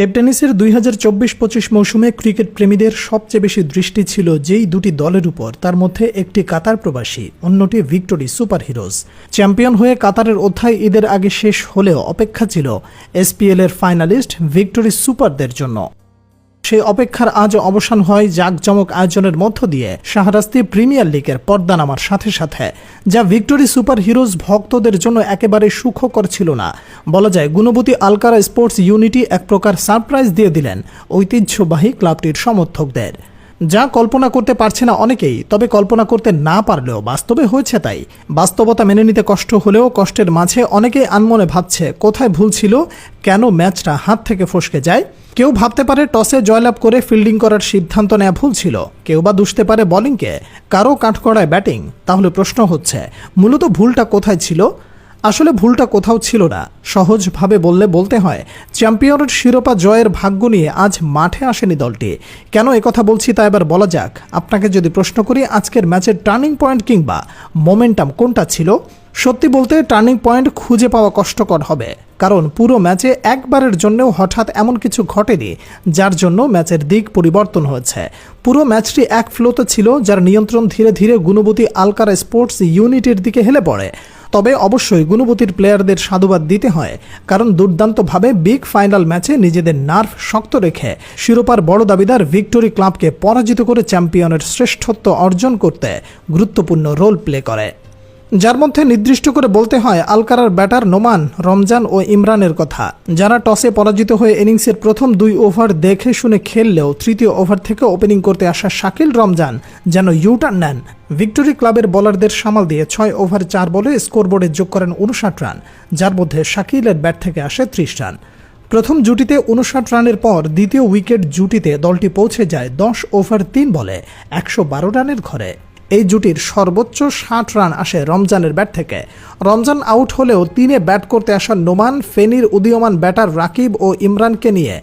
Tape টেনিসের 2024-25 মৌসুমে cricket প্রেমীদের সবচেয়ে বেশি দৃষ্টি ছিল যেই দুটি দলের উপর, তার মধ্যে একটি কাতার প্রবাসী, অন্যটি ভিক্টোরি সুপার হিরোজ। চ্যাম্পিয়ন হয়ে কাতারের অধ্যায় ঈদের আগে শেষ হলেও অপেক্ষা ছিল এসপিএল এর ফাইনালিস্ট ভিক্টোরি সুপারদের জন্য। সেই অপেক্ষার আজ অবসান হয় জাঁকজমক আয়োজনের মধ্য দিয়ে শাহরাস্তি প্রিমিয়ার লিগের পর্দা নামার সাথে সাথে, যা ভিক্টোরি সুপার হিরোজ ভক্তদের জন্য একেবারে সুখকর ছিল না। বলা যায় গুণবতী আলকারা স্পোর্টস ইউনিটি এক প্রকার সারপ্রাইজ দিয়ে দিলেন ঐতিহ্যবাহী ক্লাবটির সমর্থকদের, যা কল্পনা করতে পারছে না অনেকেই। তবে কল্পনা করতে না পারলেও বাস্তবে হয়েছে তাই। বাস্তবতা মেনে নিতে কষ্ট হলেও কষ্টের মাঝে অনেকেই আনমনে ভাবছে কোথায় ভুল ছিল, কেন ম্যাচটা হাত থেকে ফসকে যায়। কেউ ভাবতে পারে টসে জয়লাভ করে ফিল্ডিং করার সিদ্ধান্ত নেওয়া ভুল ছিল, কেউ বা দুষতে পারে বোলিংকে, কারো কাঠকড়ায় ব্যাটিং। তাহলে প্রশ্ন হচ্ছে মূলত ভুলটা কোথায় ছিল? আসলে ভুলটা কোথাও ছিল না। সহজভাবে বলতে হয় চ্যাম্পিয়নের শিরোপা জয়ের ভাগ্য নিয়ে আজ মাঠে আসেনি দলটি। কেন একথা বলছি তা এবার বলা যাক। আপনাকে যদি প্রশ্ন করি আজকের ম্যাচের টার্নিং পয়েন্ট কিংবা মোমেন্টাম কোনটা ছিল, সত্যি বলতে টার্নিং পয়েন্ট খুঁজে পাওয়া কষ্টকর হবে, কারণ পুরো ম্যাচে একবারের জন্যও হঠাৎ এমন কিছু ঘটেনি যার জন্য ম্যাচের দিক পরিবর্তন হয়েছে। পুরো ম্যাচটি এক ফ্লোতে ছিল, যার নিয়ন্ত্রণ ধীরে ধীরে গুণবতী আলকারা স্পোর্টস ইউনিটির দিকে হেলে পড়ে। তবে অবশ্যই গুণবতীর প্লেয়ারদের সাধুবাদ দিতে হয়, কারণ দুর্দান্তভাবে বিগ ফাইনাল ম্যাচে নিজেদের নার্ভ শক্ত রেখে শিরোপার বড় দাবিদার ভিক্টোরি ক্লাবকে পরাজিত করে চ্যাম্পিয়নের শ্রেষ্ঠত্ব অর্জন করতে গুরুত্বপূর্ণ রোল প্লে করে। যার মধ্যে নির্দিষ্ট করে বলতে হয় আলকারার ব্যাটার নোমান, রমজান ও ইমরানের কথা, যারা টসে পরাজিত হয়ে ইনিংসের প্রথম 2 ওভার দেখে শুনে খেললেও তৃতীয় ওভার থেকে ওপেনিং করতে আসা শাকিল রমজান যেন ইউটার্ন নেন। ভিক্টোরি ক্লাবের বোলারদের সামাল দিয়ে 6 ওভার 4 বলে স্কোরবোর্ডে যোগ করেন 59 রান, যার মধ্যে শাকিলের ব্যাট থেকে আসে 30 রান। প্রথম জুটিতে 59 রানের পর দ্বিতীয় উইকেট জুটিতে দলটি পৌঁছে যায় 10 ওভার 3 বলে 112 রানের ঘরে। এই জুটির সর্বোচ্চ 60 রান আসে রমজানের ব্যাট থেকে। রমজান আউট হলেও 3-এ ব্যাট করতে আসা নোমান ফেনীর উদীয়মান ব্যাটার রাকিব ও ইমরানকে নিয়ে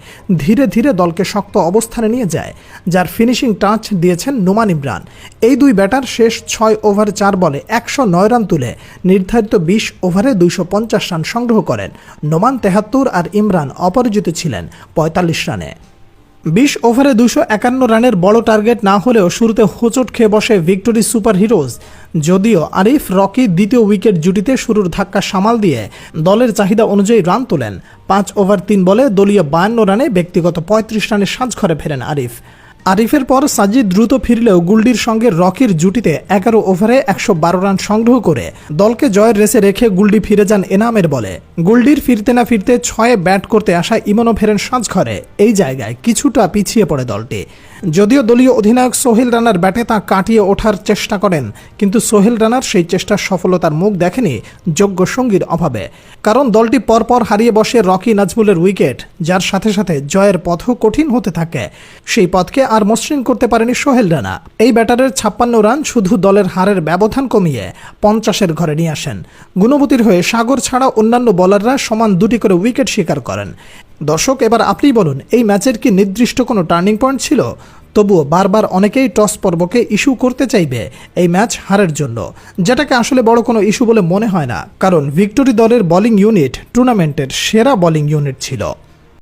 ধীরে ধীরে দলকে শক্ত অবস্থানে নিয়ে যায়, যার ফিনিশিং টাচ দিয়েছেন নোমান ইমরান। এই দুই ব্যাটার শেষ 6 ওভার 4 বলে 109 রান তুলে নির্ধারিত 20 ওভারে 250 রান সংগ্রহ করেন। নোমান 73 আর ইমরান অপরাজিত ছিলেন 45 রানে। 20 ওভারে 251 রানের বড় টার্গেট না হলেও শুরুতে হোঁচট খেয়ে বসে ভিক্টোরি সুপার হিরোজ। যদিও আরিফ রকি দ্বিতীয় উইকেট জুটিতে শুরুর ধাক্কা সামাল দিয়ে দলের চাহিদা অনুযায়ী রান তোলেন। 5 ওভার 3 বলে দলীয় 52 রানে ব্যক্তিগত 35 রানের সাজঘরে ফেরেন আরিফের পর সাজিদ দ্রুত ফিরলেও গুল্ডির সঙ্গে রকির জুটিতে 11 ওভারে 112 রান সংগ্রহ করে দলকে জয়ের রেসে রেখে গুল্ডি ফিরে যান এনামের বলে। গুল্ডির ফিরতে না ফিরতে 6-এ ব্যাট করতে আসা ইমনও ফেরেন সাজঘরে। এই জায়গায় কিছুটা পিছিয়ে পড়ে দলটি। যদিও দলীয় অধিনায়ক সোহেল রানার ব্যাটে তা কাটিয়ে ওঠার চেষ্টা করেন, কিন্তু সোহেল রানার সেই চেষ্টার সফলতার মুখ দেখেনি যোগ্য সঙ্গীর অভাবে, কারণ দলটি পরপর হারিয়ে বসে রকি নাজমুলের উইকেট, যার সাথে সাথে জয়ের পথও কঠিন হতে থাকে। সেই পথকে আর মসৃণ করতে পারেনি সোহেল রানা। এই ব্যাটারের 56 রান শুধু দলের হারের ব্যবধান কমিয়ে 50-এর ঘরে নিয়ে আসেন। গুণবতীর হয়ে সাগর ছাড়া অন্যান্য বোলাররা সমান 2টি করে উইকেট শিকার করেন। দর্শক, এবার আপনিই বলুন এই ম্যাচের কি নির্দিষ্ট কোনো টার্নিং পয়েন্ট ছিল? তবুও বারবার অনেকেই টস পর্বকে ইস্যু করতে চাইবে এই ম্যাচ হারের জন্য, যেটাকে আসলে বড় কোনো ইস্যু বলে মনে হয় না, কারণ ভিক্টোরি দলের বোলিং ইউনিট টুর্নামেন্টের সেরা বোলিং ইউনিট ছিল।